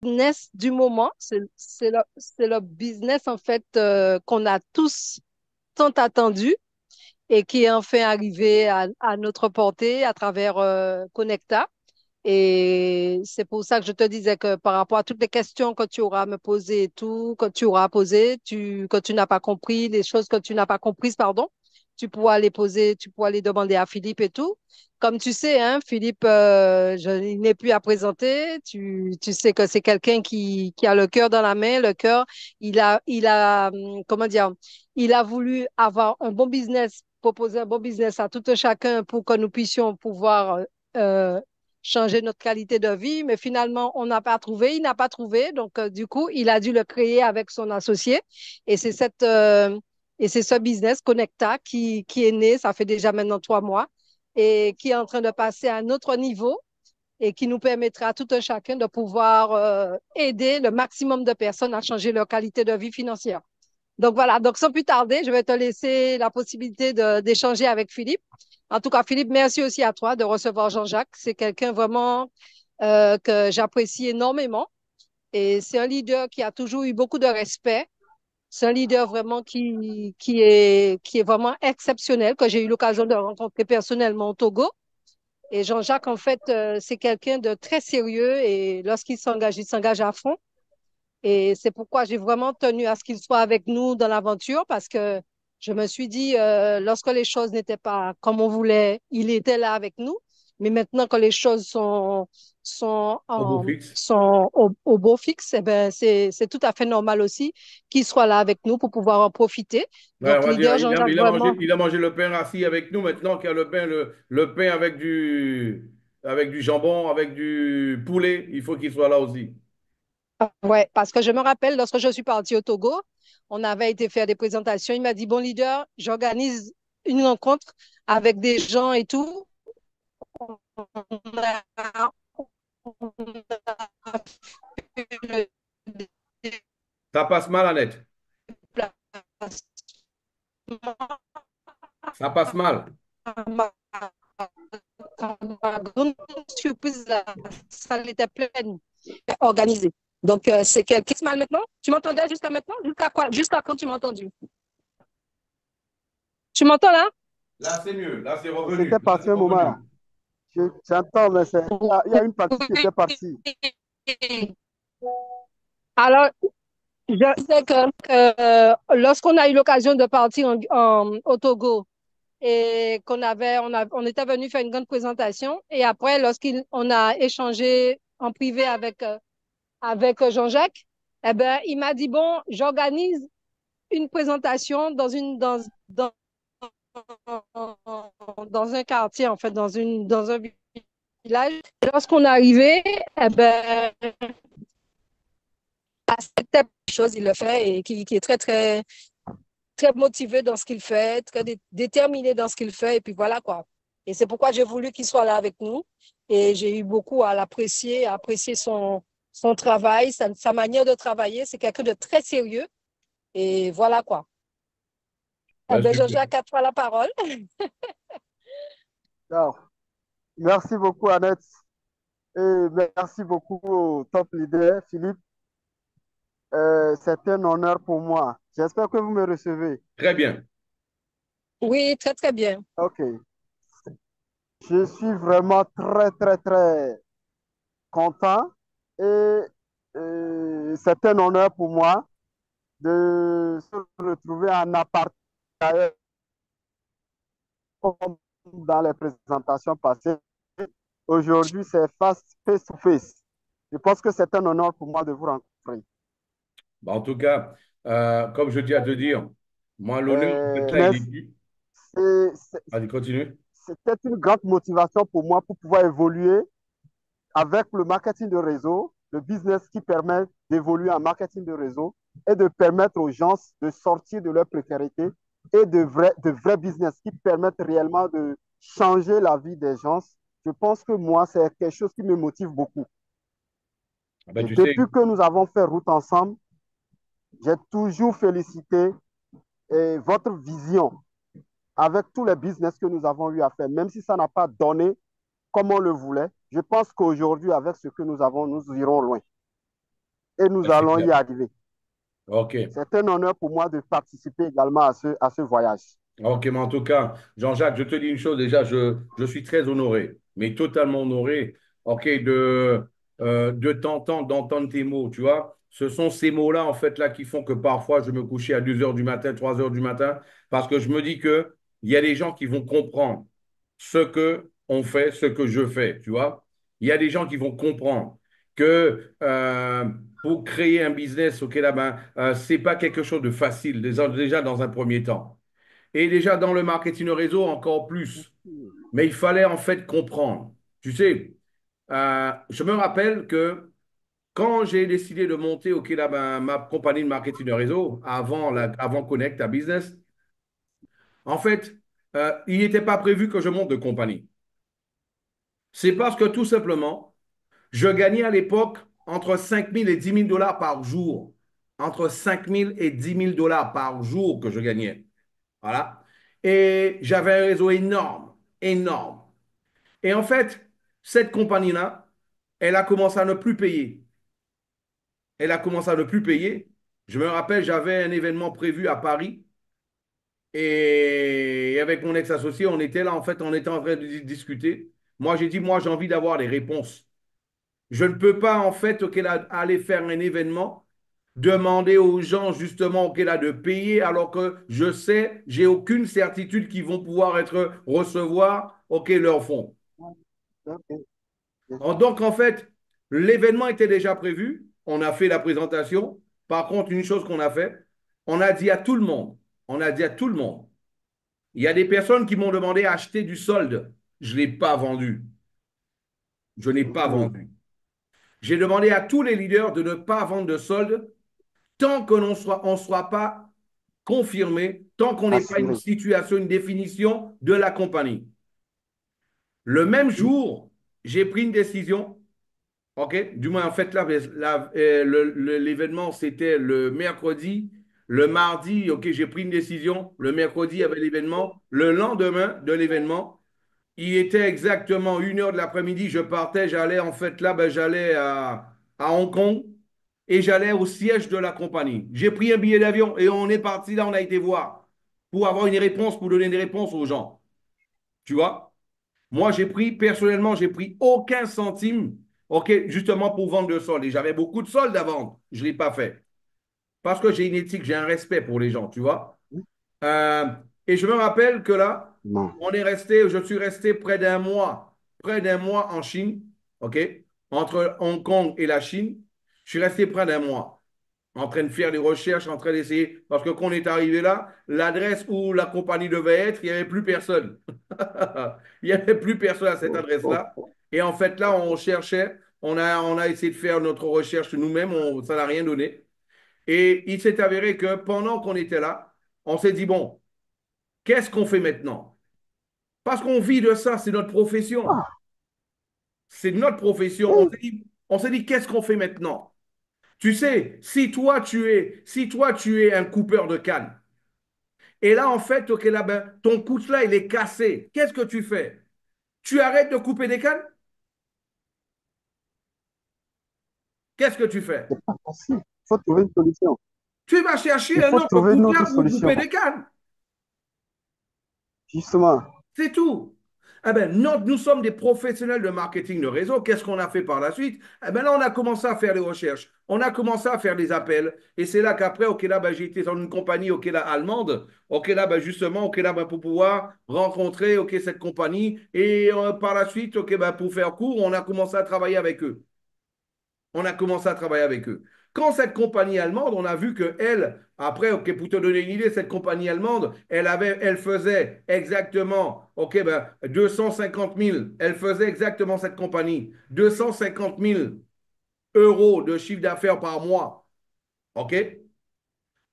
business du moment. C'est le business, en fait, qu'on a tous tant attendu et qui est enfin arrivé à notre portée à travers Connecta. Et c'est pour ça que je te disais que par rapport à toutes les questions que tu auras à me poser et tout, que tu auras posé, que tu n'as pas compris, les choses que tu n'as pas comprises, pardon, tu pourras les poser, tu pourras les demander à Philippe et tout. Comme tu sais, hein, Philippe, il n'est plus à présenter. Tu sais que c'est quelqu'un qui a le cœur dans la main. Le cœur, comment dire, il a voulu avoir un bon business, proposer un bon business à tout un chacun pour que nous puissions pouvoir euh, changer notre qualité de vie, mais finalement, on n'a pas trouvé, il n'a pas trouvé. Donc, du coup, il a dû le créer avec son associé. Et c'est et c'est ce business, Connecta, qui est né, ça fait déjà maintenant 3 mois, et qui est en train de passer à un autre niveau et qui nous permettra à tout un chacun de pouvoir aider le maximum de personnes à changer leur qualité de vie financière. Donc voilà, donc sans plus tarder, je vais te laisser la possibilité d'échanger avec Philippe. En tout cas, Philippe, merci aussi à toi de recevoir Jean-Jacques. C'est quelqu'un vraiment que j'apprécie énormément et c'est un leader qui a toujours eu beaucoup de respect. C'est un leader vraiment qui est vraiment exceptionnel, que j'ai eu l'occasion de rencontrer personnellement au Togo. Et Jean-Jacques, en fait, c'est quelqu'un de très sérieux et lorsqu'il s'engage, il s'engage à fond. Et c'est pourquoi j'ai vraiment tenu à ce qu'il soit avec nous dans l'aventure parce que je me suis dit, lorsque les choses n'étaient pas comme on voulait, il était là avec nous. Mais maintenant que les choses Au beau fixe. sont au beau fixe, eh ben, c'est tout à fait normal aussi qu'il soit là avec nous pour pouvoir en profiter. Ouais, on Donc, va dire, leader Jean-Jacques, vraiment, il a mangé le pain rassis avec nous maintenant qu'il y a le pain avec du jambon, avec du poulet. Il faut qu'il soit là aussi. ouais, parce que je me rappelle, lorsque je suis partie au Togo, on avait été faire des présentations. Il m'a dit, bon leader, j'organise une rencontre avec des gens et tout. On a, on a fait le Ça passe mal, Annette. déplacement. Ça passe mal. À ma grande surprise, la salle était pleine, organisée. Donc, c'est quelqu'un qui se mal maintenant. Tu m'entendais jusqu'à maintenant? Jusqu'à quoi? Jusqu'à quand tu m'as entendu? Tu m'entends là? Là, c'est mieux. Là, c'est revenu. C'était Là, parti c'est un moment revenu. là. J'entends, mais il y a une partie qui était partie. Alors, je sais que lorsqu'on a eu l'occasion de partir au Togo et on était venu faire une grande présentation et après, lorsqu'on a échangé en privé avec Jean-Jacques, eh ben, il m'a dit, bon, j'organise une présentation dans un quartier, en fait, dans un village. Lorsqu'on est arrivé, eh ben, à cette chose, il le fait et qui est très, très, très motivé dans ce qu'il fait, très déterminé dans ce qu'il fait. Et puis voilà quoi. Et c'est pourquoi j'ai voulu qu'il soit là avec nous. Et j'ai eu beaucoup à l'apprécier, à apprécier son travail, sa manière de travailler. C'est quelqu'un de très sérieux. Et voilà quoi. Eh Ouais, ben, super. Jean-Jacques, à toi la parole. Alors, merci beaucoup, Annette. Et merci beaucoup au top leader, Philippe. C'est un honneur pour moi. J'espère que vous me recevez. Très bien. Oui, très, très bien. OK. Je suis vraiment très, très, très content et c'est un honneur pour moi de se retrouver en aparté comme dans les présentations passées. Aujourd'hui, c'est face to face. Je pense que c'est un honneur pour moi de vous rencontrer. Bah, en tout cas, comme je tiens à te dire, moi, l'honneur, en fait, là, Mais il est dû. Allez, continue. c'était une grande motivation pour moi pour pouvoir évoluer avec le marketing de réseau, le business qui permet d'évoluer en marketing de réseau et de permettre aux gens de sortir de leur précarité et de vrais business qui permettent réellement de changer la vie des gens. Je pense que moi, c'est quelque chose qui me motive beaucoup. Ah ben, Et tu sais, depuis que nous avons fait route ensemble, j'ai toujours félicité votre vision avec tous les business que nous avons eu à faire, même si ça n'a pas donné comme on le voulait. Je pense qu'aujourd'hui, avec ce que nous avons, nous irons loin. et nous c'est allons clair. y arriver. OK. C'est un honneur pour moi de participer également à ce voyage. Ok, mais en tout cas, Jean-Jacques, je te dis une chose déjà, je suis très honoré, mais totalement honoré, ok, de t'entendre, d'entendre tes mots, tu vois. Ce sont ces mots-là, en fait, là, qui font que parfois, je me couchais à 2 heures du matin, 3 heures du matin, parce que je me dis que il y a des gens qui vont comprendre ce que on fait, ce que je fais, tu vois. Il y a des gens qui vont comprendre que pour créer un business, ok, là, ben, c'est pas quelque chose de facile, déjà dans un premier temps. Et déjà dans le marketing réseau, encore plus. Mais il fallait en fait comprendre. Tu sais, je me rappelle que quand j'ai décidé de monter ok, là, ma compagnie de marketing de réseau, avant Connect à Business, en fait, il n'était pas prévu que je monte de compagnie. C'est parce que tout simplement, je gagnais à l'époque entre 5 000 et 10 000 dollars par jour. Entre 5 000 et 10 000 dollars par jour que je gagnais. Voilà. Et j'avais un réseau énorme, énorme. Et en fait, cette compagnie-là, elle a commencé à ne plus payer. Elle a commencé à ne plus payer. Je me rappelle, j'avais un événement prévu à Paris et avec mon ex-associé, on était là, en fait, on était en train de discuter. Moi, j'ai dit, moi, j'ai envie d'avoir les réponses. Je ne peux pas, en fait, OK, là, aller faire un événement, demander aux gens, justement, OK, là, de payer, alors que je sais, j'ai aucune certitude qu'ils vont pouvoir recevoir, OK, leur fonds. Okay. Donc, en fait, l'événement était déjà prévu. On a fait la présentation. Par contre, une chose qu'on a fait, on a dit à tout le monde, on a dit à tout le monde, il y a des personnes qui m'ont demandé à acheter du solde. Je ne l'ai pas vendu. Je n'ai pas vendu. J'ai demandé à tous les leaders de ne pas vendre de solde tant que on soit pas confirmé, tant qu'on n'ait pas une Assuré. situation, une définition de la compagnie. Le même jour, j'ai pris une décision. OK? Du moins, en fait, là, l'événement, c'était le mercredi. Le mardi, OK, j'ai pris une décision. Le mercredi, il y avait l'événement. Le lendemain de l'événement, il était exactement 1 heure de l'après-midi. Je partais, j'allais, en fait, là, ben, j'allais à Hong Kong et j'allais au siège de la compagnie. J'ai pris un billet d'avion et on est parti là, on a été voir pour avoir une réponse, pour donner des réponses aux gens. Tu vois? Moi, personnellement, j'ai pris aucun centime, OK, justement pour vendre de soldes. Et j'avais beaucoup de soldes à vendre. Je ne l'ai pas fait. Parce que j'ai une éthique, j'ai un respect pour les gens, tu vois. Euh, et je me rappelle que là, Non. je suis resté près d'un mois en Chine, OK, entre Hong Kong et la Chine. Je suis resté près d'un mois en train de faire des recherches, en train d'essayer. Parce que quand on est arrivé là, l'adresse où la compagnie devait être, il n'y avait plus personne. Il n'y avait plus personne à cette adresse-là. Et en fait, là, on cherchait, on a essayé de faire notre recherche nous-mêmes, ça n'a rien donné. Et il s'est avéré que pendant qu'on était là, on s'est dit, bon, qu'est-ce qu'on fait maintenant? Parce qu'on vit de ça, c'est notre profession. Ah, C'est notre profession. et On s'est dit, qu'est-ce qu'on fait maintenant? Tu sais, si toi tu es un coupeur de canne, et là, en fait, ok, là, ben, ton pouce là, il est cassé, qu'est-ce que tu fais? Tu arrêtes de couper des cannes? Qu'est-ce que tu fais? c'est pas facile. Il faut trouver une solution. Tu vas chercher Il un faut autre trouver une pouce autre là pour couper solution. des cannes. Justement. C'est tout. Eh ben, nous sommes des professionnels de marketing de réseau. Qu'est-ce qu'on a fait par la suite? Eh ben là, on a commencé à faire des recherches. On a commencé à faire des appels. Et c'est là qu'après, OK, là, ben, j'ai été dans une compagnie, OK, là, allemande. OK, là, ben, justement, OK, là, ben, pour pouvoir rencontrer, OK, cette compagnie. Et par la suite, OK, ben, pour faire court, on a commencé à travailler avec eux. On a commencé à travailler avec eux. Quand cette compagnie allemande, on a vu que elle, après, ok, pour te donner une idée, cette compagnie allemande, elle faisait exactement, ok, ben, 250 000, elle faisait exactement cette compagnie, 250 000 € de chiffre d'affaires par mois, ok?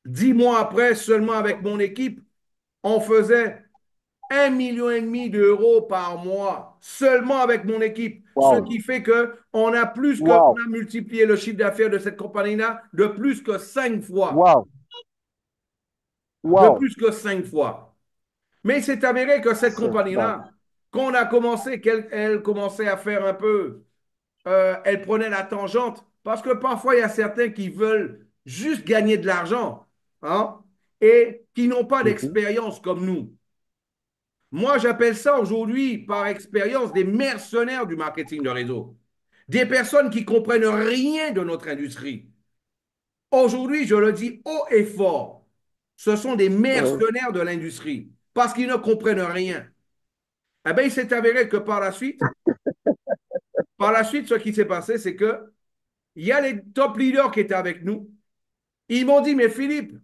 10 mois après, seulement avec mon équipe, on faisait 1,5 million par mois, seulement avec mon équipe. Ce Waouh. qui fait que on Waouh. a multiplié le chiffre d'affaires de cette compagnie-là de plus que 5 fois. Waouh. De Waouh. plus que 5 fois. Mais il s'est avéré que cette C'est incroyable. compagnie-là, quand on a commencé, qu'elle elle commençait à faire un peu, elle prenait la tangente. Parce que parfois, il y a certains qui veulent juste gagner de l'argent, hein, et qui n'ont pas Mhm. d'expérience comme nous. Moi, j'appelle ça aujourd'hui, par expérience, des mercenaires du marketing de réseau. Des personnes qui comprennent rien de notre industrie. Aujourd'hui, je le dis haut et fort, ce sont des Ouais. mercenaires de l'industrie parce qu'ils ne comprennent rien. Eh bien, il s'est avéré que par la suite, ce qui s'est passé, c'est que il y a les top leaders qui étaient avec nous. Ils m'ont dit, mais Philippe,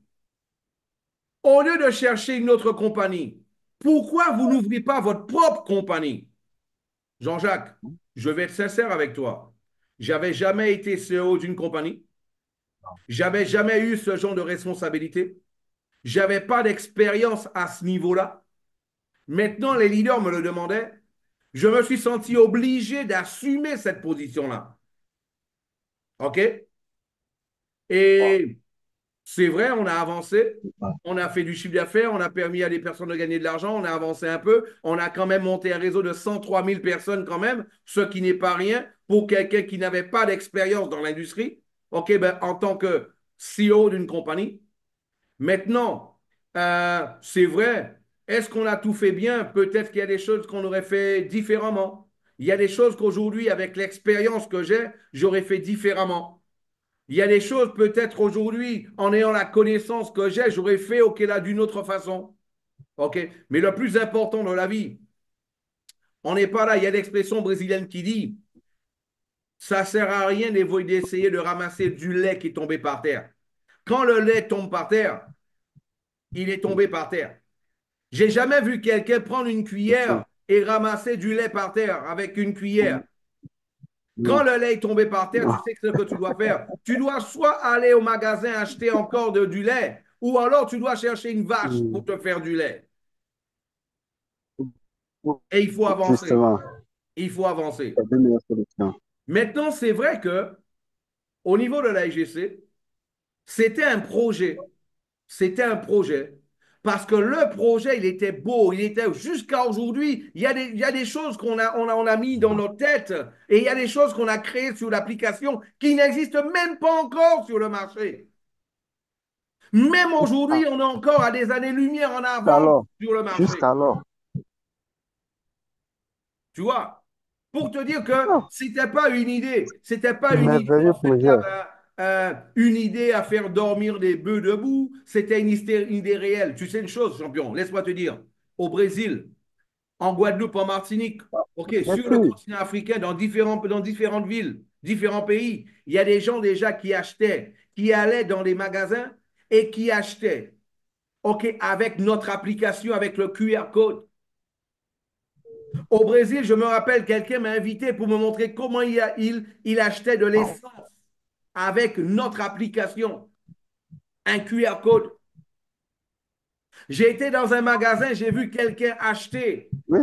au lieu de chercher une autre compagnie, pourquoi vous n'ouvrez pas votre propre compagnie? Jean-Jacques, je vais être sincère avec toi. J'avais jamais été CEO d'une compagnie. J'avais jamais eu ce genre de responsabilité. J'avais pas d'expérience à ce niveau-là. Maintenant, les leaders me le demandaient. Je me suis senti obligé d'assumer cette position-là. OK? Et c'est vrai, on a avancé. On a fait du chiffre d'affaires, on a permis à des personnes de gagner de l'argent, on a avancé un peu. On a quand même monté un réseau de 103 000 personnes quand même, ce qui n'est pas rien pour quelqu'un qui n'avait pas d'expérience dans l'industrie. OK, ben, en tant que CEO d'une compagnie. Maintenant, c'est vrai. Est-ce qu'on a tout fait bien? Peut-être qu'il y a des choses qu'on aurait fait différemment. Il y a des choses qu'aujourd'hui, avec l'expérience que j'ai, j'aurais fait différemment. Il y a des choses, peut-être aujourd'hui, en ayant la connaissance que j'ai, j'aurais fait, OK, là, d'une autre façon. OK? Mais le plus important dans la vie, on n'est pas là. Il y a l'expression brésilienne qui dit, ça ne sert à rien d'essayer de ramasser du lait qui est tombé par terre. Quand le lait tombe par terre, il est tombé par terre. J'ai jamais vu quelqu'un prendre une C'est ça. cuillère et ramasser du lait par terre avec une cuillère. Mhm. Quand Non, le lait est tombé par terre, tu non. sais ce que tu dois faire. Tu dois soit aller au magasin acheter encore du lait, ou alors tu dois chercher une vache pour Mhm. te faire du lait. Et il faut avancer. Justement, Il faut avancer. c'est une meilleure solution. Maintenant, c'est vrai que au niveau de la IGC, c'était un projet. C'était un projet. Parce que le projet, il était beau, il était jusqu'à aujourd'hui. Il y a des choses qu'on a mis dans nos têtes et il y a des choses qu'on a créées sur l'application qui n'existent même pas encore sur le marché. Même aujourd'hui, Ah, on est encore à des années-lumière en avance jusqu'alors, sur le marché. jusqu'alors. Tu vois? Pour te dire que Ah, c'était pas une idée. C'était pas une idée, merveilleux en fait, là, projet. une idée à faire dormir des bœufs debout. C'était une idée réelle. Tu sais une chose, champion, laisse-moi te dire. Au Brésil, en Guadeloupe, en Martinique, OK, Bien sur le sûr. continent africain, dans différentes villes, différents pays, il y a des gens déjà qui achetaient, qui allaient dans les magasins et qui achetaient, OK, avec notre application, avec le QR code. Au Brésil, je me rappelle, quelqu'un m'a invité pour me montrer comment il achetait de l'essence avec notre application, un QR code. J'ai été dans un magasin, j'ai vu quelqu'un acheter Oui,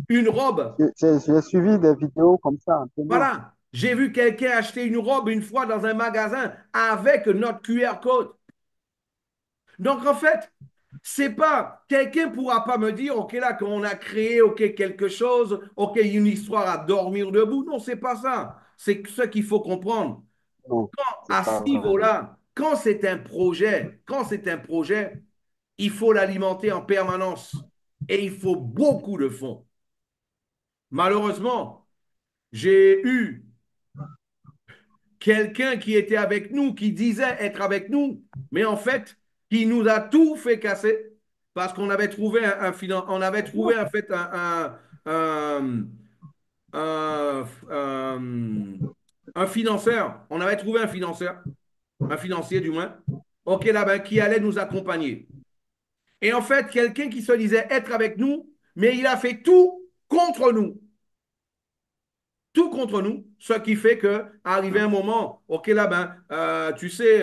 une robe. j'ai suivi des vidéos comme ça, un peu loin. Voilà. J'ai vu quelqu'un acheter une robe une fois dans un magasin avec notre QR code. Donc, en fait, c'est pas, quelqu'un pourra pas me dire, OK, là, qu'on a créé, OK, quelque chose, OK, une histoire à dormir debout. Non, c'est pas ça. C'est ce qu'il faut comprendre. Non, c'est À pas ce vrai. niveau-là, quand c'est un projet, il faut l'alimenter en permanence et il faut beaucoup de fonds. Malheureusement, j'ai eu quelqu'un qui était avec nous, qui disait être avec nous, mais en fait, qui nous a tout fait casser parce qu'on avait trouvé on avait trouvé en fait un, un, un- un financeur. On avait trouvé un financier du moins, ok, là, ben, qui allait nous accompagner. Et en fait, quelqu'un qui se disait être avec nous, mais il a fait tout contre nous. Tout contre nous, ce qui fait que, arrivé un moment, ok, là, ben, tu sais,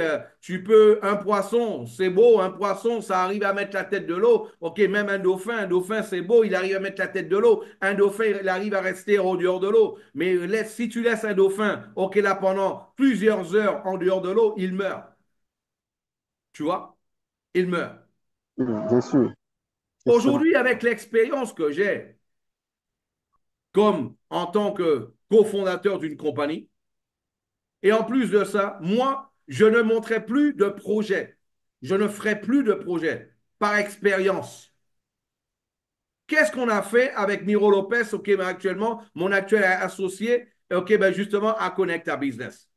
un poisson, c'est beau, un poisson, ça arrive à mettre la tête de l'eau. Ok, même un dauphin, c'est beau, il arrive à mettre la tête de l'eau. Un dauphin, il arrive à rester en dehors de l'eau. Mais si tu laisses un dauphin, ok, là, pendant plusieurs heures en dehors de l'eau, il meurt. Tu vois? Il meurt. Oui, bien sûr, c'est ça. Aujourd'hui, avec l'expérience que j'ai, comme en tant que cofondateur d'une compagnie, Et en plus de ça, moi, je ne montrerai plus de projet. Je ne ferai plus de projet par expérience. Qu'est-ce qu'on a fait avec Miro Lopez, OK, ben actuellement, mon actuel associé, OK, ben justement, à Connecta Business.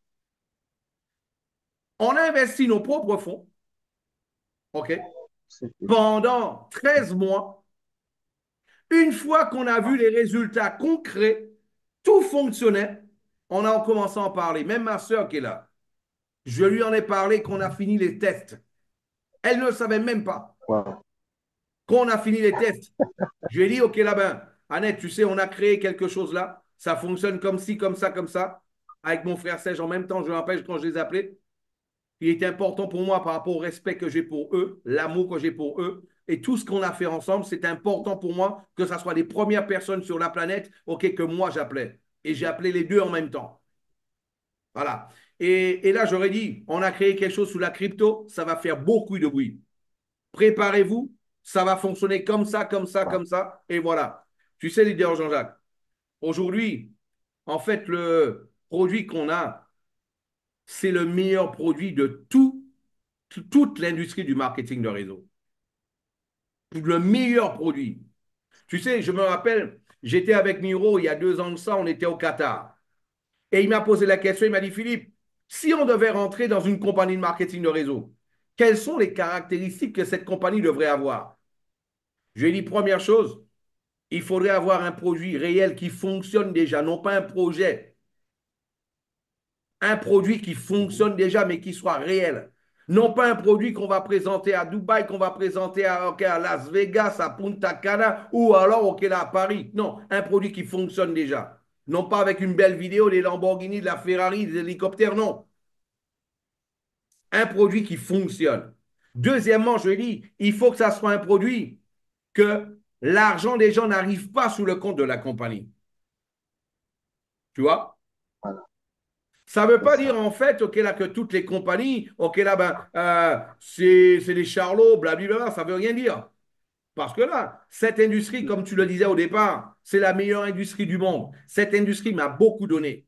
On a investi nos propres fonds, OK, pendant 13 mois. Une fois qu'on a vu les résultats concrets, tout fonctionnait, on a commencé à en parler. Même ma soeur qui est là, je lui en ai parlé qu'on a fini les tests. Elle ne le savait même pas Wow. qu'on a fini les tests. Je lui ai dit, OK, là-bas, Annette, tu sais, on a créé quelque chose là. Ça fonctionne comme ci, comme ça, comme ça. Avec mon frère Serge en même temps, je me rappelle quand je les appelais. Il est important pour moi par rapport au respect que j'ai pour eux, l'amour que j'ai pour eux. Et tout ce qu'on a fait ensemble, c'est important pour moi que ce soit les premières personnes sur la planète OK, que moi j'appelais. Et j'ai appelé les deux en même temps. Voilà. Et là, j'aurais dit, on a créé quelque chose sous la crypto, ça va faire beaucoup de bruit. Préparez-vous, ça va fonctionner comme ça, comme ça, comme ça. Et voilà. Tu sais, leader Jean-Jacques, aujourd'hui, en fait, le produit qu'on a, c'est le meilleur produit de toute l'industrie du marketing de réseau. Le meilleur produit. Tu sais, je me rappelle, j'étais avec Miro il y a 2 ans de ça, on était au Qatar. Et il m'a posé la question, il m'a dit, Philippe, si on devait rentrer dans une compagnie de marketing de réseau, quelles sont les caractéristiques que cette compagnie devrait avoir? Je lui ai dit, première chose, il faudrait avoir un produit réel qui fonctionne déjà, non pas un projet. Un produit qui fonctionne déjà, mais qui soit réel. Non pas un produit qu'on va présenter à Dubaï, qu'on va présenter à Las Vegas, à Punta Cana ou alors là, à Paris. Non, un produit qui fonctionne déjà. Non pas avec une belle vidéo, des Lamborghini, de la Ferrari, des hélicoptères, non. Un produit qui fonctionne. Deuxièmement, je dis, il faut que ça soit un produit que l'argent des gens n'arrive pas sous le compte de la compagnie. Tu vois? Voilà, Ça ne veut c'est pas dire ça. en fait, OK, là, que toutes les compagnies, OK, là, ben, c'est des charlots, blablabla, ça ne veut rien dire. Parce que là, cette industrie, comme tu le disais au départ, c'est la meilleure industrie du monde. Cette industrie m'a beaucoup donné.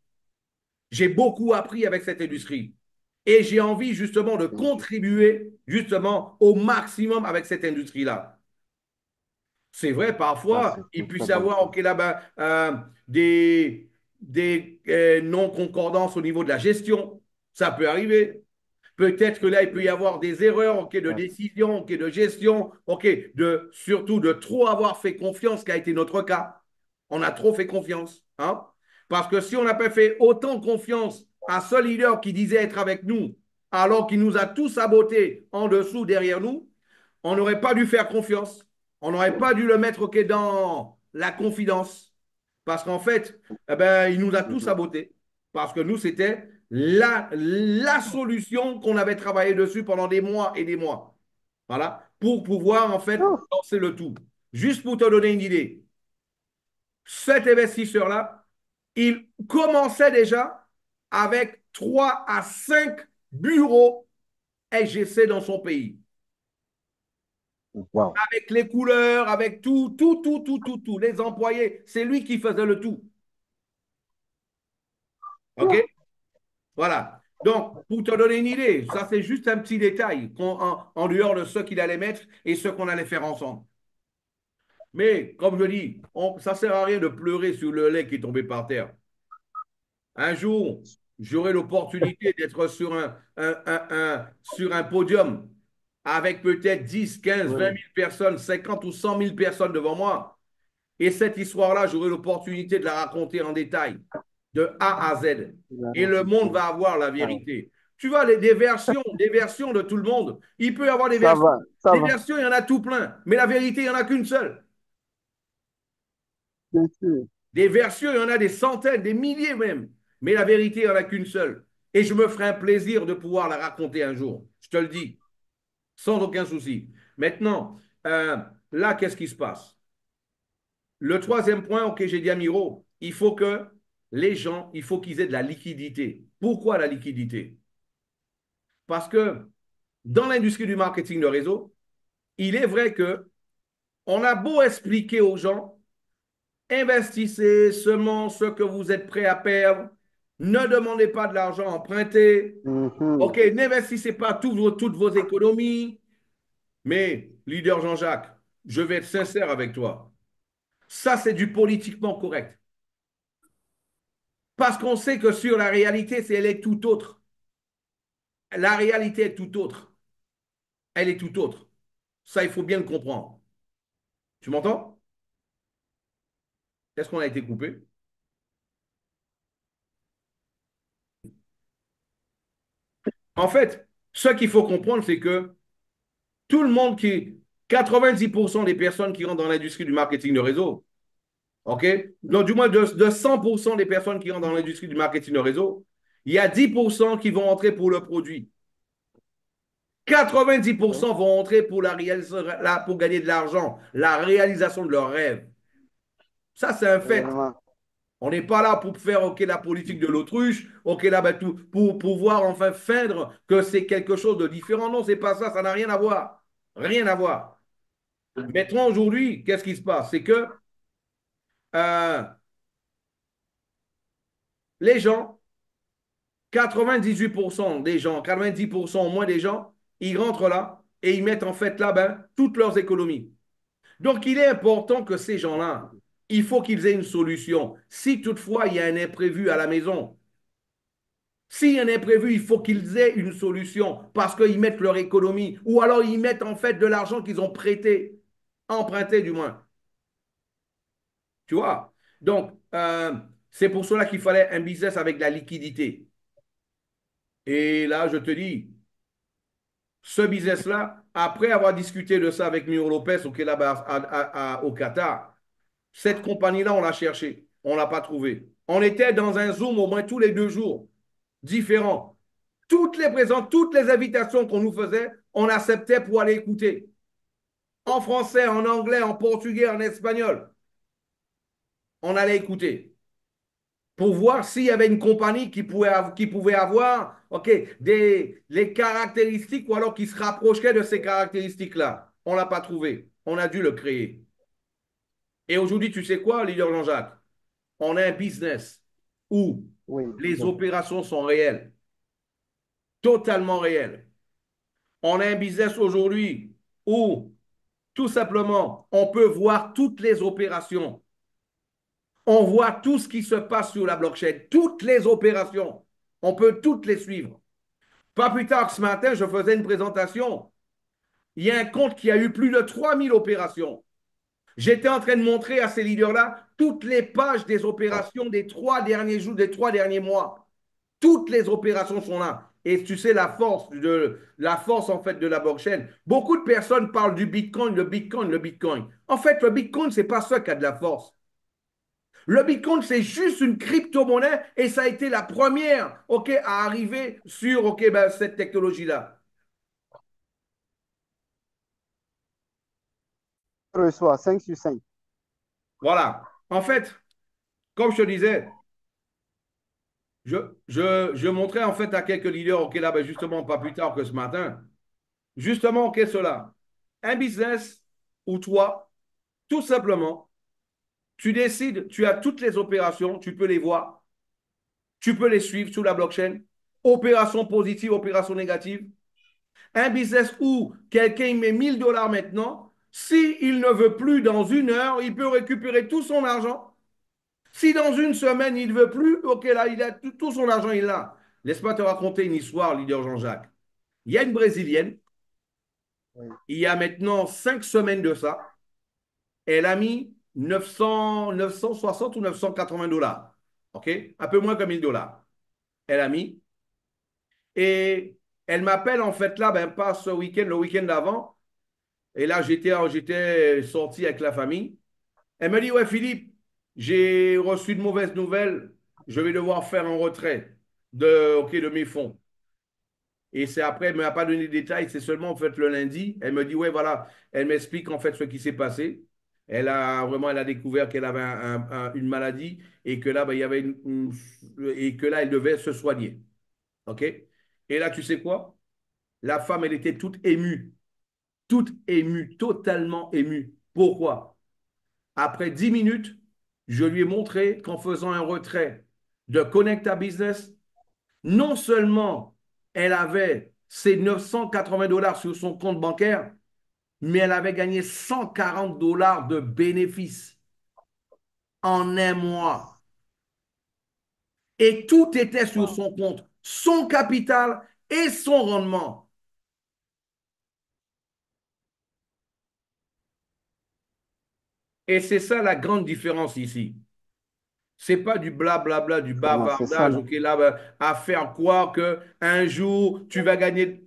J'ai beaucoup appris avec cette industrie. Et j'ai envie justement de contribuer justement au maximum avec cette industrie-là. C'est vrai, Ça, parfois, c'est il une puisse très y bonne avoir chose. OK, là-bas, des non-concordances au niveau de la gestion. Ça peut arriver. Peut-être que là, il peut y avoir des erreurs OK, de Ouais. décision, OK, de gestion, OK, surtout de trop avoir fait confiance, ce qui a été notre cas. On a trop fait confiance. Hein? Parce que si on n'a pas fait autant confiance à ce leader qui disait être avec nous, alors qu'il nous a tous sabotés en dessous, derrière nous, on n'aurait pas dû faire confiance. On n'aurait pas dû le mettre OK, dans la confidence. Parce qu'en fait, eh ben, il nous a tous Mhm. sabotés. Parce que nous, c'était la solution qu'on avait travaillé dessus pendant des mois et des mois. Voilà. Pour pouvoir, en fait, Oh, lancer le tout. Juste pour te donner une idée, cet investisseur-là, il commençait déjà avec 3 à 5 bureaux SGC dans son pays. wow. Avec les couleurs, avec tout, tout, tout, tout, tout, tout. Les employés, c'est lui qui faisait le tout. OK? Oh, Voilà. Donc, pour te donner une idée, ça c'est juste un petit détail en dehors de ce qu'il allait mettre et ce qu'on allait faire ensemble. Mais, comme je dis, ça ne sert à rien de pleurer sur le lait qui est tombé par terre. Un jour, j'aurai l'opportunité d'être sur un podium avec peut-être 10, 15, 20 oui. 000 personnes, 50 ou 100 000 personnes devant moi. Et cette histoire-là, j'aurai l'opportunité de la raconter en détail, de A à Z. Et le monde va avoir la Ah, vérité. Tu vois, des versions de tout le monde. Il peut y avoir des ça versions. va, ça Des va. versions, il y en a tout plein. Mais la vérité, il n'y en a qu'une seule. Bien sûr. Des versions, il y en a des centaines, des milliers même. Mais la vérité, il n'y en a qu'une seule. Et je me ferai un plaisir de pouvoir la raconter un jour. Je te le dis, sans aucun souci. Maintenant, là, qu'est-ce qui se passe? Le troisième point auquel j'ai dit à Miro, il faut que les gens, il faut qu'ils aient de la liquidité. Pourquoi la liquidité? Parce que dans l'industrie du marketing de réseau, il est vrai que on a beau expliquer aux gens, investissez seulement ce que vous êtes prêt à perdre, Ne demandez pas de l'argent emprunté. OK, Mhm. n'investissez pas toutes vos économies. Mais, leader Jean-Jacques, je vais être sincère avec toi. Ça, c'est du politiquement correct. Parce qu'on sait que sur la réalité, elle est tout autre. La réalité est tout autre. Elle est tout autre. Ça, il faut bien le comprendre. Tu m'entends? Est-ce qu'on a été coupé? En fait, ce qu'il faut comprendre, c'est que tout le monde 90% des personnes qui rentrent dans l'industrie du marketing de réseau, OK? Donc, du moins de 100% des personnes qui rentrent dans l'industrie du marketing de réseau, il y a 10% qui vont entrer pour le produit. 90% vont entrer pour pour gagner de l'argent, la réalisation de leurs rêves. Ça, c'est un fait. Réellement. On n'est pas là pour faire OK, la politique de l'autruche, OK, là, ben, pour pouvoir enfin feindre que c'est quelque chose de différent. Non, c'est pas ça, ça n'a rien à voir. Rien à voir. Maintenant, aujourd'hui, qu'est-ce qui se passe? C'est que euh, les gens, 98% des gens, 90% au moins des gens, ils rentrent là et ils mettent en fait là ben, toutes leurs économies. Donc, il est important que ces gens-là, il faut qu'ils aient une solution. Si toutefois il y a un imprévu à la maison, s'il y a un imprévu, il faut qu'ils aient une solution parce qu'ils mettent leur économie ou alors ils mettent en fait de l'argent qu'ils ont prêté, emprunté du moins. Tu vois? Donc, c'est pour cela qu'il fallait un business avec de la liquidité. Et là, je te dis, ce business-là, après avoir discuté de ça avec Miro Lopez là-bas au Qatar, cette compagnie-là, on l'a cherchée. On ne l'a pas trouvée. On était dans un Zoom au moins tous les 2 jours, différents. Toutes les invitations qu'on nous faisait, on acceptait pour aller écouter. En français, en anglais, en portugais, en espagnol. On allait écouter pour voir s'il y avait une compagnie qui pouvait avoir ok, les caractéristiques ou alors qui se rapprocherait de ces caractéristiques-là. On ne l'a pas trouvé. On a dû le créer. Et aujourd'hui, tu sais quoi, leader Jean-Jacques? On a un business où Oui. les opérations sont réelles, totalement réelles. On a un business aujourd'hui où tout simplement, on peut voir toutes les opérations. On voit tout ce qui se passe sur la blockchain, toutes les opérations. On peut toutes les suivre. Pas plus tard que ce matin, je faisais une présentation. Il y a un compte qui a eu plus de 3000 opérations. J'étais en train de montrer à ces leaders-là toutes les pages des opérations des 3 derniers jours, des 3 derniers mois. Toutes les opérations sont là. Et tu sais la force en fait de la blockchain. Beaucoup de personnes parlent du Bitcoin, le Bitcoin, le Bitcoin. En fait, le Bitcoin, c'est pas ça qui a de la force. Le Bitcoin, c'est juste une crypto-monnaie et ça a été la première, OK, à arriver sur, OK, ben, cette technologie-là. Reçoit 5 sur 5. Voilà. En fait, comme je te disais, je, je montrais en fait à quelques leaders, OK, là, ben, justement, pas plus tard que ce matin, justement, qu'est-ce cela? Un business où toi, tout simplement, tu décides, tu as toutes les opérations, tu peux les voir, tu peux les suivre sur la blockchain, opération positive, opération négative. Un business où quelqu'un met 1000 $ maintenant, s'il ne veut plus dans 1 heure, il peut récupérer tout son argent. Si dans une semaine, il ne veut plus, OK, là, il a tout son argent, il l'a. Laisse-moi te raconter une histoire, leader Jean-Jacques. Il y a une Brésilienne, Oui. il y a maintenant 5 semaines de ça, elle a mis 960 ou 980 $. OK? Un peu moins que 1000 $. Elle a mis. Et elle m'appelle en fait là, ben, pas ce week-end, le week-end d'avant. Et là, j'étais sorti avec la famille. Elle me dit, ouais, Philippe, j'ai reçu de mauvaises nouvelles. Je vais devoir faire un retrait ok, de mes fonds. Et c'est après, elle ne m'a pas donné de détails. C'est seulement en fait le lundi. Elle me dit, ouais, voilà. Elle m'explique en fait ce qui s'est passé. Elle a découvert qu'elle avait une maladie et que là, ben, il y avait et que là, elle devait se soigner. OK? Et là, tu sais quoi? La femme, elle était toute émue, totalement émue. Pourquoi? Après 10 minutes, je lui ai montré qu'en faisant un retrait de Connecta Business, non seulement elle avait ses 980 dollars sur son compte bancaire, mais elle avait gagné 140 dollars de bénéfices en un mois. Et tout était sur Wow. son compte, son capital et son rendement. Et c'est ça la grande différence ici. C'est pas du blablabla, du Vraiment, c'est ça, bavardage, là. ok, là, ben, à faire croire que un jour, tu vas gagner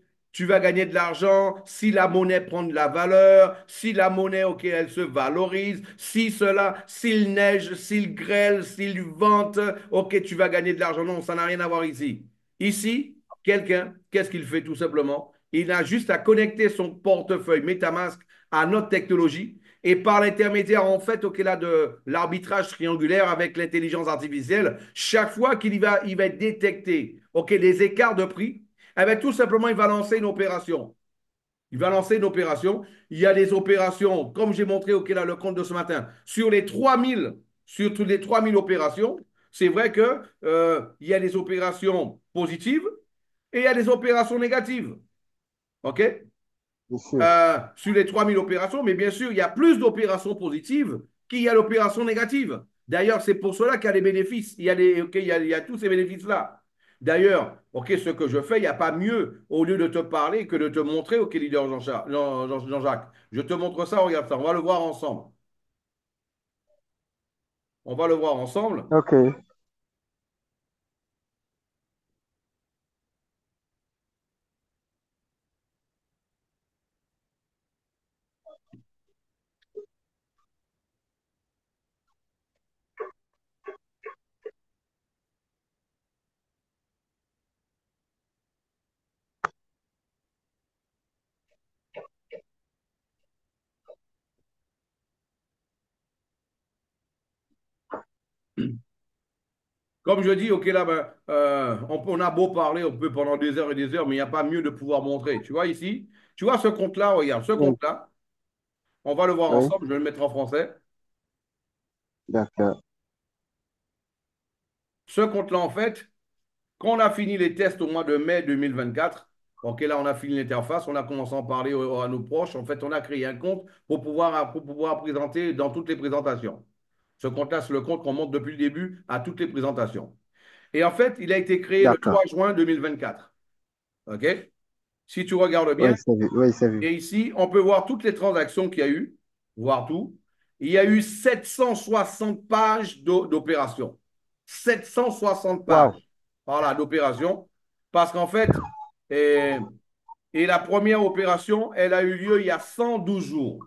de l'argent si la monnaie prend de la valeur, si la monnaie, ok, elle se valorise, si cela, s'il neige, s'il grêle, s'il vente, ok, tu vas gagner de l'argent. Non, ça n'a rien à voir ici. Ici, quelqu'un, qu'est-ce qu'il fait tout simplement? Il a juste à connecter son portefeuille MetaMask à notre technologie et par l'intermédiaire, en fait, ok, là, de l'arbitrage triangulaire avec l'intelligence artificielle, chaque fois il va détecter ok, les écarts de prix, eh bien, tout simplement, il va lancer une opération. Il va lancer une opération. Il y a des opérations, comme j'ai montré ok, là, le compte de ce matin, sur toutes les 3000 opérations, c'est vrai que il y a des opérations positives et il y a des opérations négatives. OK? Bien sûr. Sur les 3000 opérations, mais bien sûr, il y a plus d'opérations positives qu'il y a d'opérations négatives. D'ailleurs, c'est pour cela qu'il y a des bénéfices. Il y a tous ces bénéfices-là. D'ailleurs, ok, ce que je fais, il n'y a pas mieux, au lieu de te parler, que de te montrer, ok, leader Jean-Jacques. Je te montre ça, regarde ça, on va le voir ensemble. On va le voir ensemble. OK. Comme je dis, ok, là, ben, on a beau parler, on peut pendant des heures et des heures, mais il n'y a pas mieux de pouvoir montrer. Tu vois ici, tu vois ce compte-là, regarde, ce Oui. compte-là, on va le voir Oui. ensemble, je vais le mettre en français. D'accord. Ce compte-là, en fait, quand on a fini les tests au mois de mai 2024, ok, là, on a fini l'interface, on a commencé à en parler à nos proches. En fait, on a créé un compte pour pouvoir présenter dans toutes les présentations. Ce compte-là, c'est le compte qu'on monte depuis le début à toutes les présentations. Et en fait, il a été créé le D'accord. 3 juin 2024. OK? Si tu regardes Oui, bien, c'est vu. Oui, c'est vu. et ici, on peut voir toutes les transactions qu'il y a eu, voir tout. Il y a eu 760 pages d'opérations. 760 Wow. pages, voilà, d'opérations. Parce qu'en fait, et, et la première opération, elle a eu lieu il y a 112 jours.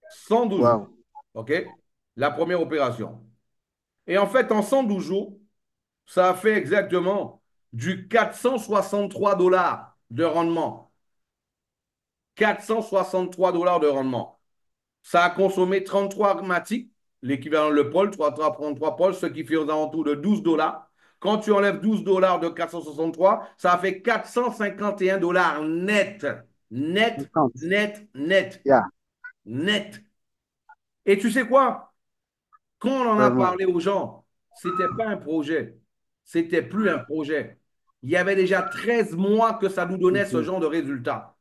112 jours. Wow. OK? La première opération. Et en fait, en 112 jours, ça a fait exactement du 463 dollars de rendement. 463 dollars de rendement. Ça a consommé 33 aromatiques, l'équivalent le pôle, 33 pôles, ce qui fait aux alentours de 12 dollars. Quand tu enlèves 12 dollars de 463, ça fait 451 dollars net. Net, 50. net, net, Yeah. net. Et tu sais quoi? Quand on en a Vraiment. parlé aux gens, c'était pas un projet. C'était plus un projet. Il y avait déjà 13 mois que ça nous donnait ce Mhm. genre de résultat.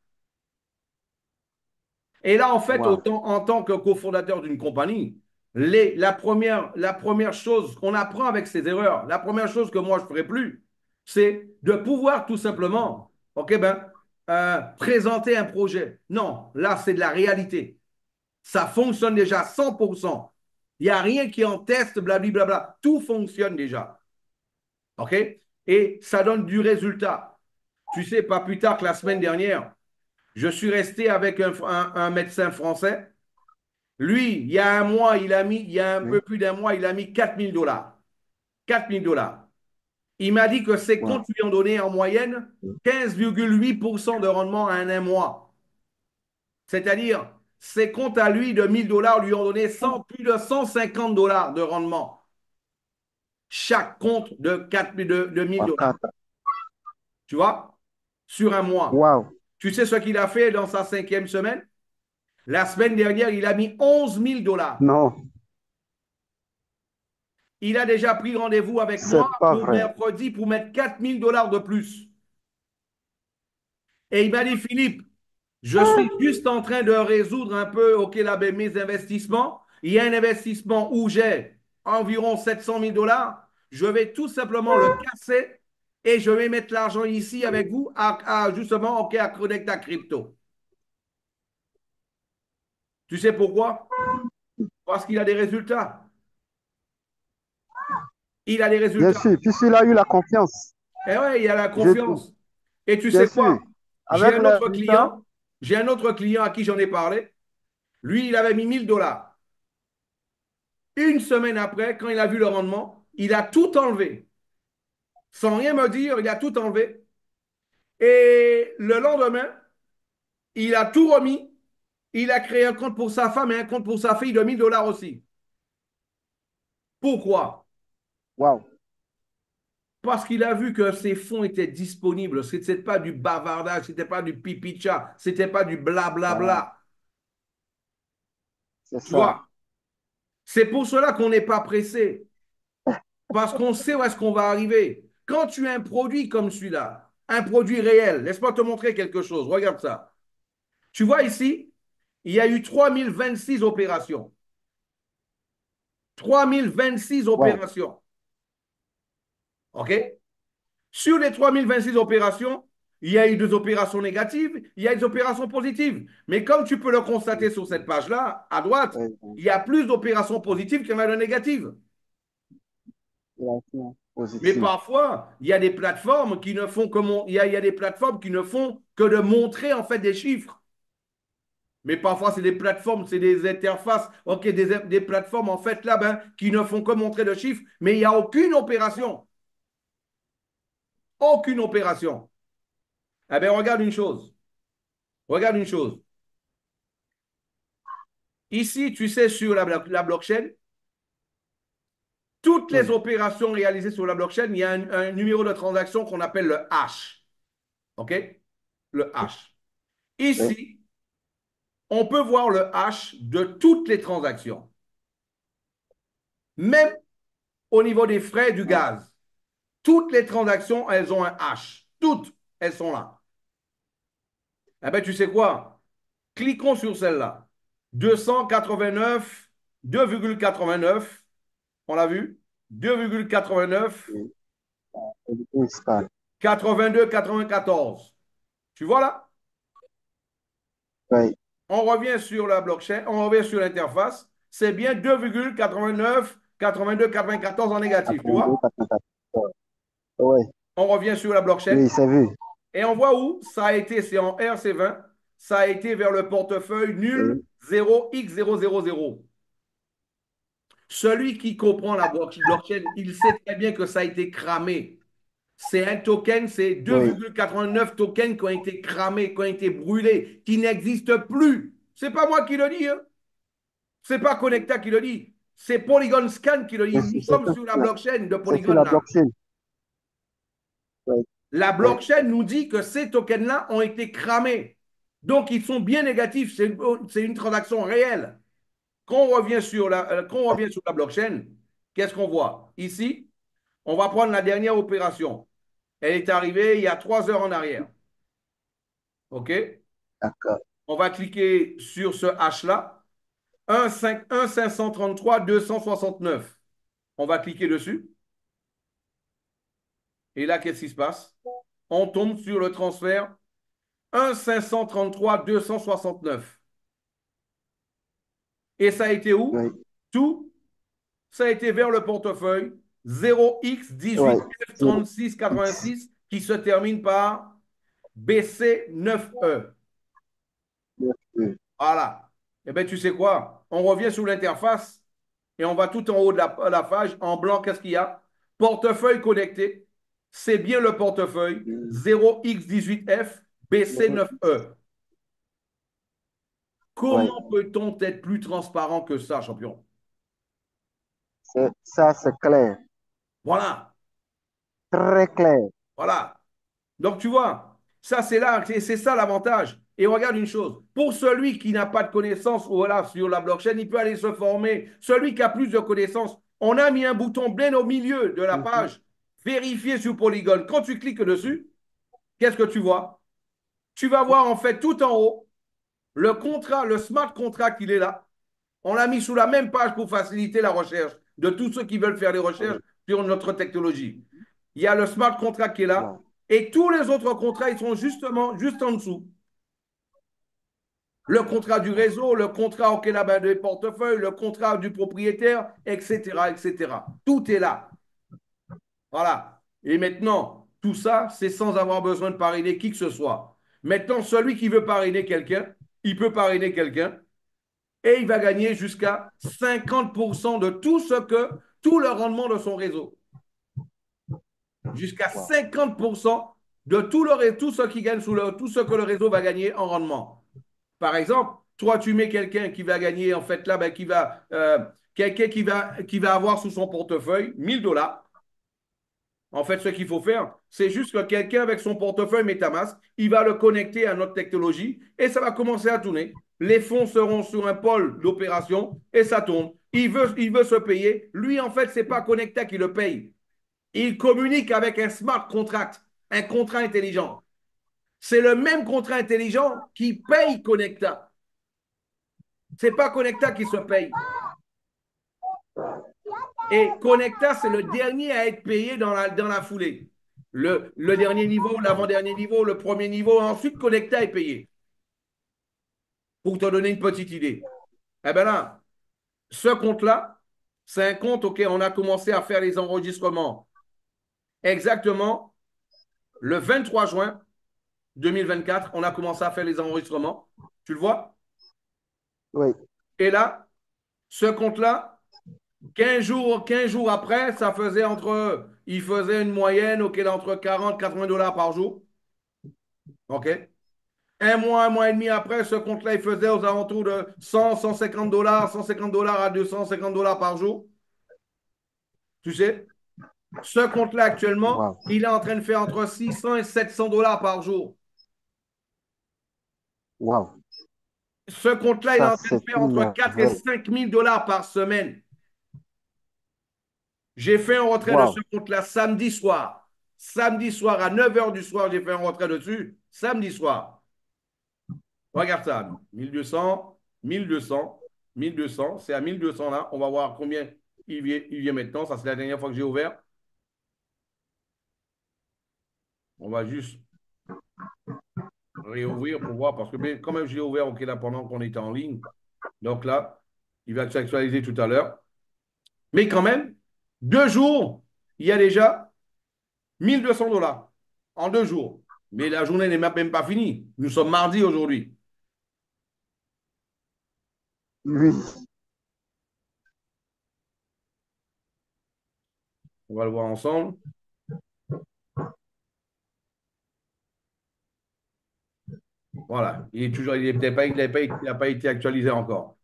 Et là, en fait, Wow. en tant que cofondateur d'une compagnie, la première chose qu'on apprend avec ces erreurs, la première chose que moi je ne ferai plus, c'est de pouvoir tout simplement, ok, ben, présenter un projet. Non, là, c'est de la réalité. Ça fonctionne déjà 100%. Il n'y a rien qui en teste, blablabla. Tout fonctionne déjà. OK? Et ça donne du résultat. Tu sais, pas plus tard que la semaine dernière, je suis resté avec un médecin français. Lui, il y a un mois, il y a un peu Oui. plus d'un mois, il a mis 4000 dollars. 4000 dollars. Il m'a dit que ses Wow. comptes lui ont donné en moyenne 15,8% de rendement en un mois. C'est-à-dire, ses comptes à lui de 1000 dollars lui ont donné plus de 150 dollars de rendement. Chaque compte de 4000 de 1000 dollars. Wakata. Tu vois? Sur un mois. Wow. Tu sais ce qu'il a fait dans sa cinquième semaine? La semaine dernière, il a mis 11 000 dollars. Non. Il a déjà pris rendez-vous avec C'est moi pas pour vrai. mercredi pour mettre 4 000 $ de plus. Et il m'a dit, Philippe, je suis juste en train de résoudre un peu, OK, là, ben, mes investissements. Il y a un investissement où j'ai environ 700 000 $. Je vais tout simplement le casser et je vais mettre l'argent ici avec vous justement, OK, à Connect à Crypto. Tu sais pourquoi? Parce qu'il a des résultats. Il a des Bien résultats. sûr, puisqu'il a eu la confiance. Et ouais, il a la Je, confiance. Et tu bien sais sûr, quoi? J'ai avec un les autre résultats, client, j'ai un autre client à qui j'en ai parlé. Lui, il avait mis 1 000 $. Une semaine après, quand il a vu le rendement, il a tout enlevé. Sans rien me dire, il a tout enlevé. Et le lendemain, il a tout remis. Il a créé un compte pour sa femme et un compte pour sa fille de 1 000 $ aussi. Pourquoi? waouh, Parce qu'il a vu que ses fonds étaient disponibles. Ce n'était pas du bavardage, ce n'était pas du pipi chat, ce n'était pas du voilà, blablabla. c'est Tu ça. vois? C'est pour cela qu'on n'est pas pressé. Parce qu'on sait où est-ce qu'on va arriver. Quand tu as un produit comme celui-là, un produit réel, laisse-moi te montrer quelque chose. Regarde ça. Tu vois ici, il y a eu 3026 opérations. 3026 Waouh, opérations. OK? Sur les 3026 opérations, il y a eu des opérations négatives, il y a des opérations positives. Mais comme tu peux le constater sur cette page-là, à droite, oui, oui, il y a plus d'opérations positives qu'il y en a de négatives. relation Mais positive. parfois, il y a des plateformes qui ne font que il y a des plateformes qui ne font que de montrer en fait des chiffres. Mais parfois, c'est des plateformes, c'est des interfaces, ok, des plateformes en fait là, ben, qui ne font que montrer des chiffres, mais il n'y a aucune opération. Aucune opération. Eh bien, regarde une chose. Regarde une chose. Ici, tu sais, sur la blockchain, toutes les Oui, opérations réalisées sur la blockchain, il y a un numéro de transaction qu'on appelle le hash. OK? Le hash. oui, Ici, on peut voir le hash de toutes les transactions, même au niveau des frais du gaz. Toutes les transactions, elles ont un hash. Toutes, elles sont là. Eh bien, tu sais quoi? Cliquons sur celle-là. 289, 2,89. On l'a vu? 2,89, oui, oui, Scan. 82, 94. Tu vois là? Oui, On revient sur la blockchain, on revient sur l'interface. C'est bien 2,89, 82, 94 en négatif. Tu 82, vois? 94. Oui, On revient sur la blockchain oui, c'est vu. et on voit où ça a été, c'est en RC20, ça a été vers le portefeuille nul Oui, 0x000. Celui qui comprend la blockchain, il sait très bien que ça a été cramé. C'est un token, c'est oui, 2,89 tokens qui ont été cramés, qui ont été brûlés, qui n'existent plus. C'est pas moi qui le dis, hein. C'est pas Connecta qui le dit. C'est Polygon Scan qui le dit. c'est Nous c'est sommes sur sur la blockchain de c'est sur Polygon la là. blockchain. Oui, La oui, blockchain nous dit que ces tokens-là ont été cramés. Donc, ils sont bien négatifs. C'est une transaction réelle. Quand on revient sur la blockchain, qu'est-ce qu'on voit? Ici, on va prendre la dernière opération. Elle est arrivée il y a 3 heures en arrière. OK? d'accord. On va cliquer sur ce H-là. 1,533,269. On va cliquer dessus. Et là, qu'est-ce qui se passe? On tombe sur le transfert 1,533,269. Et ça a été où? Oui, Tout, ça a été vers le portefeuille oui, 0x18F3686 qui se termine par BC9E. oui, Voilà. Eh bien, tu sais quoi? On revient sur l'interface et on va tout en haut de la page. En blanc, qu'est-ce qu'il y a? Portefeuille connecté. C'est bien le portefeuille oui. 0x18F BC9E. Oui. Comment peut-on être plus transparent que ça, champion? Ça, c'est clair. Voilà. Très clair. Voilà. Donc, tu vois, ça, c'est là, c'est ça l'avantage. Et regarde une chose, pour celui qui n'a pas de connaissances voilà, sur la blockchain, il peut aller se former. Celui qui a plus de connaissances, On a mis un bouton bien au milieu de la Mhm. page, vérifier sur Polygon. Quand tu cliques dessus, qu'est-ce que tu vois? Tu vas voir en fait tout en haut le contrat, le smart contract, il est là. On l'a mis sous la même page pour faciliter la recherche de tous ceux qui veulent faire des recherches Oui. sur notre technologie. Il y a le smart contract qui est là Wow. et tous les autres contrats, ils sont justement juste en dessous. Le contrat du réseau, le contrat auquel a des portefeuilles, le contrat du propriétaire, etc., etc. Tout est là. Voilà. Et maintenant, tout ça, c'est sans avoir besoin de parrainer qui que ce soit. Maintenant, celui qui veut parrainer quelqu'un, il peut parrainer quelqu'un et il va gagner jusqu'à 50% de tout le rendement de son réseau. Jusqu'à Wow. 50% de tout ce qui gagne tout ce que le réseau va gagner en rendement. Par exemple, toi, tu mets quelqu'un qui va gagner, en fait, là, ben, quelqu'un qui va avoir sous son portefeuille 1000 $. En fait, ce qu'il faut faire, c'est juste que quelqu'un avec son portefeuille MetaMask, il va le connecter à notre technologie et ça va commencer à tourner. Les fonds seront sur un pôle d'opération et ça tourne. Il veut se payer. Lui, en fait, ce n'est pas Connecta qui le paye. Il communique avec un smart contract, un contrat intelligent. C'est le même contrat intelligent qui paye Connecta. Ce n'est pas Connecta qui se paye. Et Connecta, c'est le dernier à être payé dans la foulée. Le dernier niveau, l'avant-dernier niveau, le premier niveau, ensuite Connecta est payé. Pour te donner une petite idée. Eh bien là, ce compte-là, c'est un compte auquel on a commencé à faire les enregistrements exactement le 23 juin 2024. On a commencé à faire les enregistrements. Tu le vois? Oui. Et là, ce compte-là, 15 jours après, il faisait une moyenne auquel entre 40 et 80 $ par jour. OK? Un mois et demi après, ce compte-là, il faisait aux alentours de 100, 150 $, 150 $ à 250 $ par jour. Tu sais, ce compte-là, actuellement, Wow. il est en train de faire entre 600 et 700 $ par jour. Wow. Ce compte-là, il est Ça, en train de c'est faire une entre 4 et merveille. 5 000 $ par semaine. J'ai fait un retrait de ce Wow. compte-là samedi soir. Samedi soir, à 9 h du soir, j'ai fait un retrait dessus. Samedi soir. Regarde ça. 1200, 1200, 1200. C'est à 1200 là. On va voir combien il vient maintenant. Ça, c'est la dernière fois que j'ai ouvert. On va juste réouvrir pour voir. Parce que quand même, j'ai ouvert OK, là, pendant qu'on était en ligne. Donc là, il va s'actualiser tout à l'heure. Mais quand même, 2 jours, il y a déjà 1200 $ en 2 jours. Mais la journée n'est même pas finie. Nous sommes mardi aujourd'hui. Oui. On va le voir ensemble. Voilà. Il est toujours, il n'a pas été actualisé encore.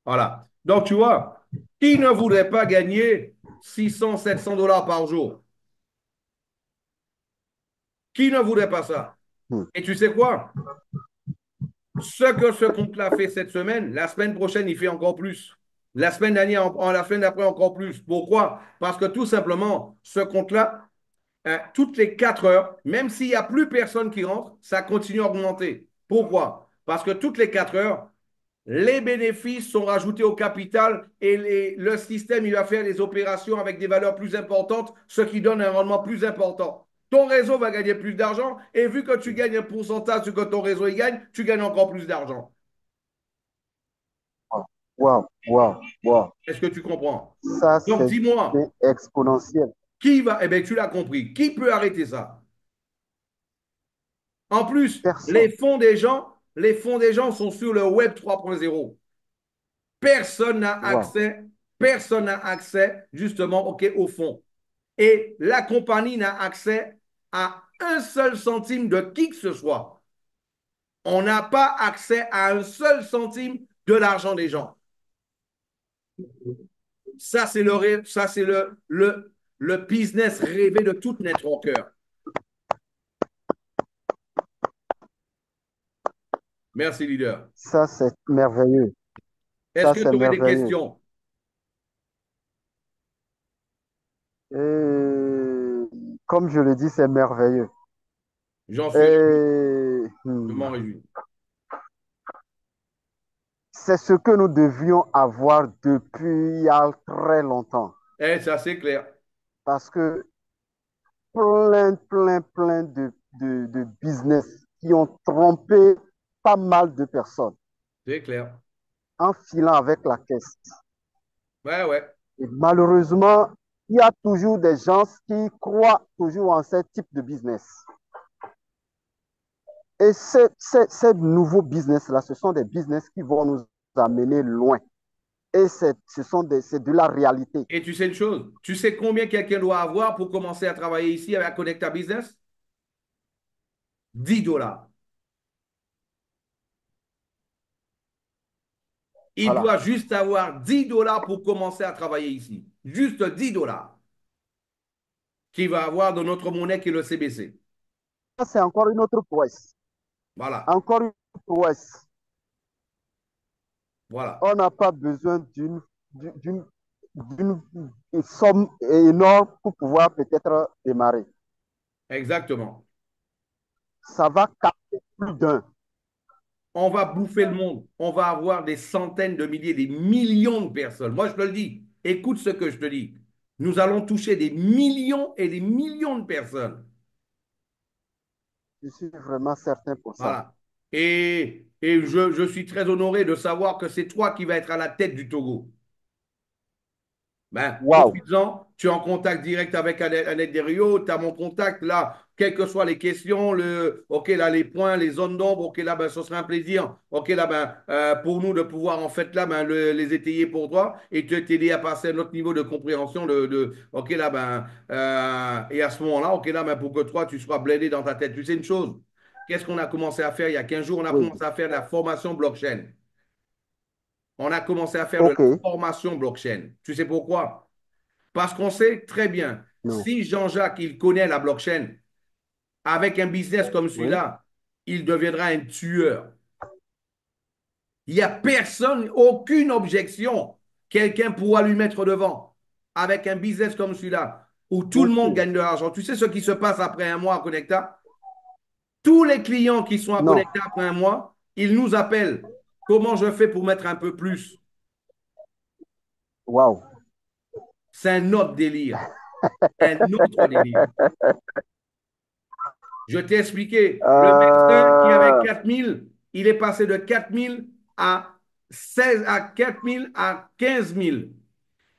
Voilà. Donc, tu vois, qui ne voudrait pas gagner 600, 700 $ par jour? Qui ne voudrait pas ça? Hmm. Et tu sais quoi? Ce que ce compte-là fait cette semaine, la semaine prochaine, il fait encore plus. La semaine dernière, la semaine d'après, encore plus. Pourquoi? Parce que tout simplement, ce compte-là, toutes les 4 heures, même s'il n'y a plus personne qui rentre, ça continue à augmenter. Pourquoi? Parce que toutes les 4 heures, les bénéfices sont rajoutés au capital et le système il va faire des opérations avec des valeurs plus importantes, ce qui donne un rendement plus important. Ton réseau va gagner plus d'argent et vu que tu gagnes un pourcentage sur ce que ton réseau il gagne, tu gagnes encore plus d'argent. Wow. Wow. Wow. Est-ce que tu comprends? Ça, Donc c'est dis-moi, exponentiel. qui va, eh bien tu l'as compris, qui peut arrêter ça? En plus, Personne. les fonds des gens sont sur le web 3.0. Personne n'a Wow. accès, personne n'a accès justement au fonds. Et la compagnie n'a accès à un seul centime de qui que ce soit. On n'a pas accès à un seul centime de l'argent des gens. Ça, c'est le business rêvé de tout networker. Merci, leader. Ça, c'est merveilleux. Est-ce Ça, que c'est tu aurais des merveilleux. questions? Et comme je le dis, c'est merveilleux. J'en suis ravi. Et Je m'en réjouis. c'est ce que nous devions avoir depuis il y a très longtemps. Eh, ça, c'est clair. Parce que plein de business qui ont trompé pas mal de personnes C'est clair. en filant avec la caisse. Ouais, ouais. Et malheureusement, il y a toujours des gens qui croient toujours en ce type de business. Et ces nouveaux business-là, ce sont des business qui vont nous amener loin. Et c'est de la réalité. Et tu sais une chose, tu sais combien quelqu'un doit avoir pour commencer à travailler ici avec Connecta Business? 10 $. Il Voilà. doit juste avoir 10 $ pour commencer à travailler ici. Juste 10 $ qu'il va avoir dans notre monnaie qui est le CBC. Ça, c'est encore une autre prouesse. Voilà. Encore une prouesse. Voilà. On n'a pas besoin d'une somme énorme pour pouvoir peut-être démarrer. Exactement. Ça va capter plus d'un. On va bouffer le monde. On va avoir des centaines de milliers, des millions de personnes. Moi, je te le dis. Écoute ce que je te dis. Nous allons toucher des millions et des millions de personnes. Je suis vraiment certain pour ça. Voilà. Et je suis très honoré de savoir que c'est toi qui vas être à la tête du Togo. Ben, Waouh! profites-en, tu es en contact direct avec Annette Derriot, tu as mon contact là, quelles que soient les questions, ok là, les points, les zones d'ombre, ok là, ben, ce serait un plaisir, ok là, ben, pour nous de pouvoir en fait là, ben, les étayer pour toi et t'aider à passer à un autre niveau de compréhension ok là, ben, et à ce moment-là, ok là, ben, pour que toi, tu sois blindé dans ta tête. Tu sais une chose, qu'est-ce qu'on a commencé à faire il y a 15 jours? On a Oui. commencé à faire de la formation blockchain. On a commencé à faire de la OK. formation blockchain. Tu sais pourquoi? Parce qu'on sait très bien, Non. si Jean-Jacques, il connaît la blockchain, avec un business comme Oui. celui-là, il deviendra un tueur. Il n'y a personne, aucune objection. Quelqu'un pourra lui mettre devant. Avec un business comme celui-là, où tout Bien le monde sûr. gagne de l'argent. Tu sais ce qui se passe après un mois à Connecta? Tous les clients qui sont à Non. Connecta après un mois, ils nous appellent. Comment je fais pour mettre un peu plus? Waouh! C'est un autre délire. Un autre délire. Je t'ai expliqué, le médecin qui avait Euh, 4 000, il est passé de 4 000 à 16 à 4 000 à 15 000.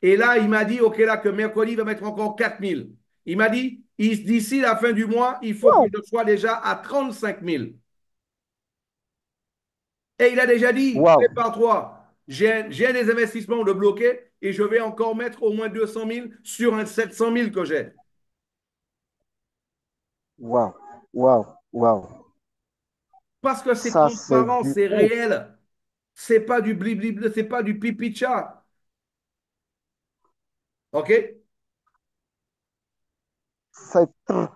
Et là, il m'a dit, OK, là, que mercredi, il va mettre encore 4 000. Il m'a dit, d'ici la fin du mois, il faut que Waouh! je sois déjà à 35 000. Et il a déjà dit, Waouh! prépare-toi, j'ai des investissements de bloquer et je vais encore mettre au moins 200 000 sur un 700 000 que j'ai. Waouh! Waouh! Waouh! Parce que c'est Ça, c'est transparent, du... c'est Ouf. réel. C'est pas du blibli, c'est pas du pipi chat. OK? C'est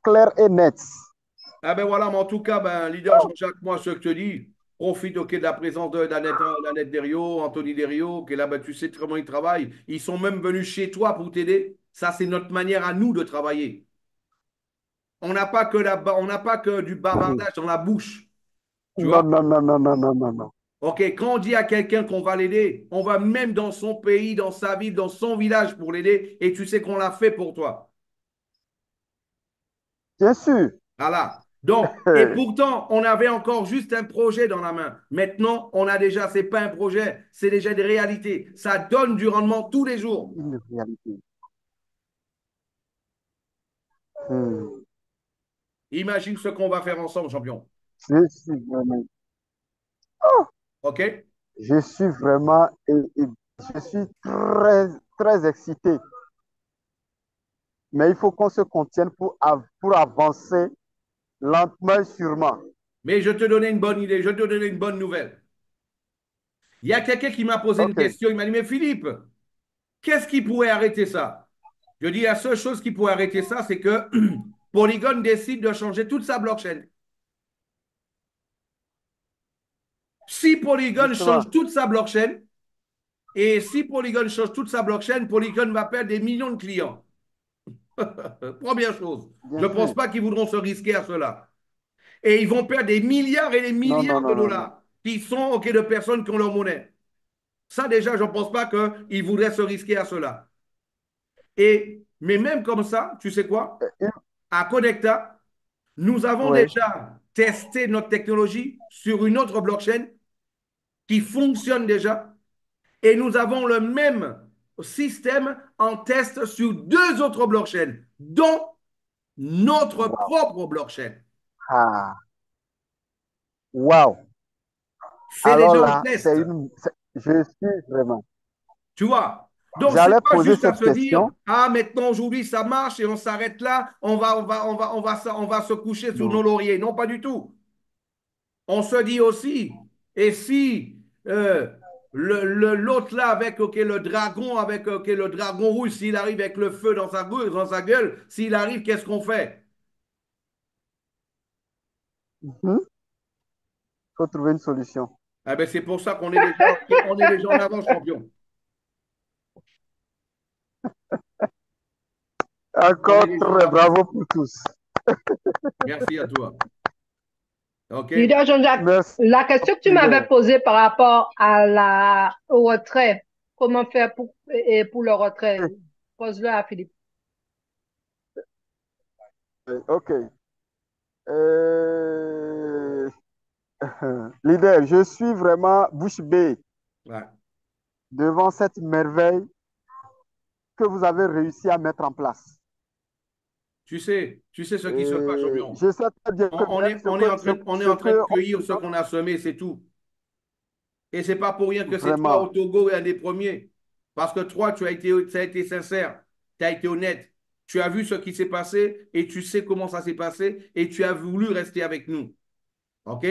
clair et net. Ah ben voilà, mais en tout cas, ben, leader Jean-Jacques, moi, ce que je te dis, profite ok, de la présence d'Annette Derriot, Anthony Derriot, qui est là, ben, tu sais comment ils travaillent. Ils sont même venus chez toi pour t'aider. Ça, c'est notre manière à nous de travailler. On n'a pas que du bavardage dans la bouche. Tu vois? Non, non, non, non, non, non, non, non. OK, quand on dit à quelqu'un qu'on va l'aider, on va même dans son pays, dans sa ville, dans son village pour l'aider, et tu sais qu'on l'a fait pour toi. Bien sûr. Voilà. Donc, et pourtant, on avait encore juste un projet dans la main. Maintenant, on a déjà, c'est pas un projet, c'est déjà des réalités. Ça donne du rendement tous les jours. Une réalité. Hmm. Imagine ce qu'on va faire ensemble, champion. Je suis vraiment... Oh! OK? Je suis vraiment... je suis très excité. Mais il faut qu'on se contienne pour avancer lentement et sûrement. Mais je te donnais une bonne idée, je te donnais une bonne nouvelle. Il y a quelqu'un qui m'a posé une OK. question. Il m'a dit, mais Philippe, qu'est-ce qui pourrait arrêter ça? Je dis, la seule chose qui pourrait arrêter ça, c'est que Polygon décide de changer toute sa blockchain. Si Polygon Justement. change toute sa blockchain, et si Polygon change toute sa blockchain, Polygon va perdre des millions de clients. Première chose. Je bien ne pense sûr. pas qu'ils voudront se risquer à cela. Et ils vont perdre des milliards et des Non, non, milliards de non, non, non. dollars qui sont OK de personnes qui ont leur monnaie. Ça, déjà, je ne pense pas qu'ils voudraient se risquer à cela. Mais même comme ça, tu sais quoi? À Connecta, nous avons Oui, déjà testé notre technologie sur une autre blockchain qui fonctionne déjà et nous avons le même système en test sur deux autres blockchains, dont notre wow. propre blockchain. Ah, wow. C'est Alors déjà en là, test, je suis vraiment. tu vois. Donc, c'est J'allais pas poser juste à cette se dire, question. ah, maintenant, aujourd'hui, ça marche et on s'arrête là, on va se coucher sous nos Non. lauriers. Non, pas du tout. On se dit aussi, et si l'autre là avec le dragon, avec le dragon rouge, s'il arrive avec le feu dans sa gueule, s'il arrive, qu'est-ce qu'on fait? Il faut trouver une solution. Eh ben, c'est pour ça on est déjà en avance, champion. On est Encore déjà en très avance. bravo pour tous. Merci à toi. OK? Leader Jean-Jacques, Merci, la question que tu m'avais leader. posée par rapport au retrait, comment faire pour le retrait? Pose-le à Philippe. OK. Euh, Leader, je suis vraiment bouche bée Ouais. devant cette merveille que vous avez réussi à mettre en place. Tu sais ce qui se passe, Et champion. je sais très bien que même On est ce en train que de cueillir ce qu'on a semé, c'est tout. Et c'est pas pour rien que c'est toi au vraiment, Togo un des premiers. Parce que toi, tu as été sincère, tu as été honnête. Tu as vu ce qui s'est passé et tu sais comment ça s'est passé et tu as voulu rester avec nous. OK?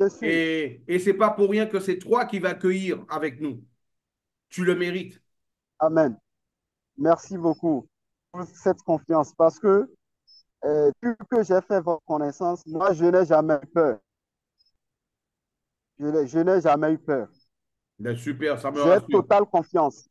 je suis. Et c'est pas pour rien que c'est toi qui vas accueillir avec nous. Tu le mérites. Amen. Merci beaucoup pour cette confiance parce que depuis que j'ai fait votre connaissance, moi, je n'ai jamais eu peur. Je n'ai jamais eu peur. Ben, super, ça me J'ai rassure. totale confiance.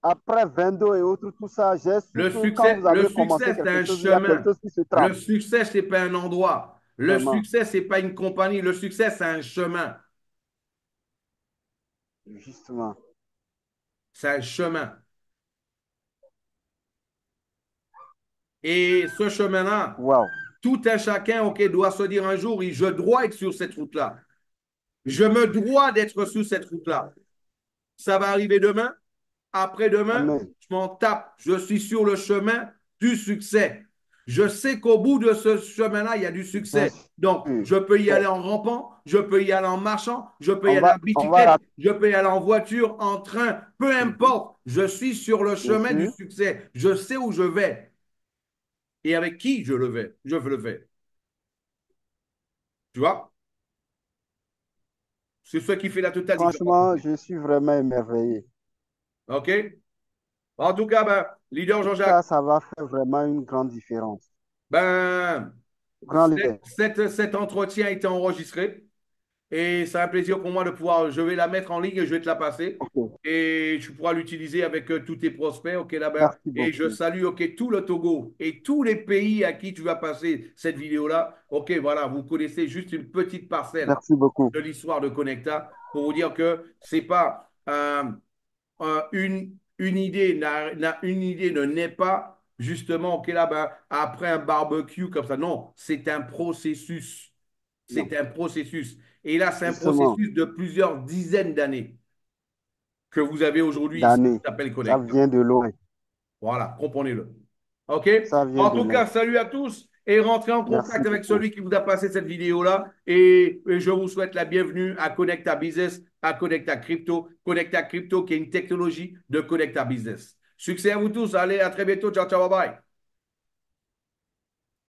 Après 22 et autres, tout ça, j'ai su que quand vous Le avez commencé succès, c'est quelque un chose, il y a quelque chemin. chose qui se Le trame. succès, c'est pas un endroit. Le Vraiment, succès, c'est pas une compagnie. Le succès, c'est un chemin. justement. C'est un chemin. Et ce chemin-là, Waouh. tout un chacun, OK, doit se dire un jour, je dois être sur cette route-là. Je me dois d'être sur cette route-là. Ça va arriver demain, après-demain, Amen. je m'en tape. Je suis sur le chemin du succès. Je sais qu'au bout de ce chemin-là, il y a du Bien succès. Donc, sûr. je peux y aller en rampant, je peux y aller en marchant, je peux y aller en On va, bicyclette, je peux y aller en voiture, en train, peu importe. Je suis sur le bien chemin du sûr. succès. Je sais où je vais et avec qui je le vais. Je le fais. Tu vois? C'est ce qui fait la totale différence. Franchement, je suis vraiment émerveillé. OK? En tout cas, ben, leader Jean-Jacques, Ça va faire vraiment une grande différence. ben, Grand leader. cet entretien a été enregistré et c'est un plaisir pour moi de pouvoir, je vais la mettre en ligne et je vais te la passer OK. et tu pourras l'utiliser avec tous tes prospects, OK, là-bas. Merci Et je beaucoup. salue, OK, tout le Togo et tous les pays à qui tu vas passer cette vidéo-là. OK, voilà, vous connaissez juste une petite parcelle Merci beaucoup. de l'histoire de Connecta pour vous dire que c'est pas une idée ne naît pas justement ok, là, ben, après un barbecue comme ça. Non, c'est un processus. Non, C'est un processus. Et là, c'est un justement, processus de plusieurs dizaines d'années que vous avez aujourd'hui ici, qui d'années. s'appelle Ça Connect. vient de loin. Voilà, comprenez-le. OK? Ça vient En de tout cas, loin. salut à tous et rentrez en Merci contact avec beaucoup. celui qui vous a passé cette vidéo-là. Et je vous souhaite la bienvenue à Connecta Business, à Connecta Crypto. Connecta Crypto qui est une technologie de Connecta Business. Succès à vous tous. Allez, à très bientôt. Ciao, ciao, bye bye.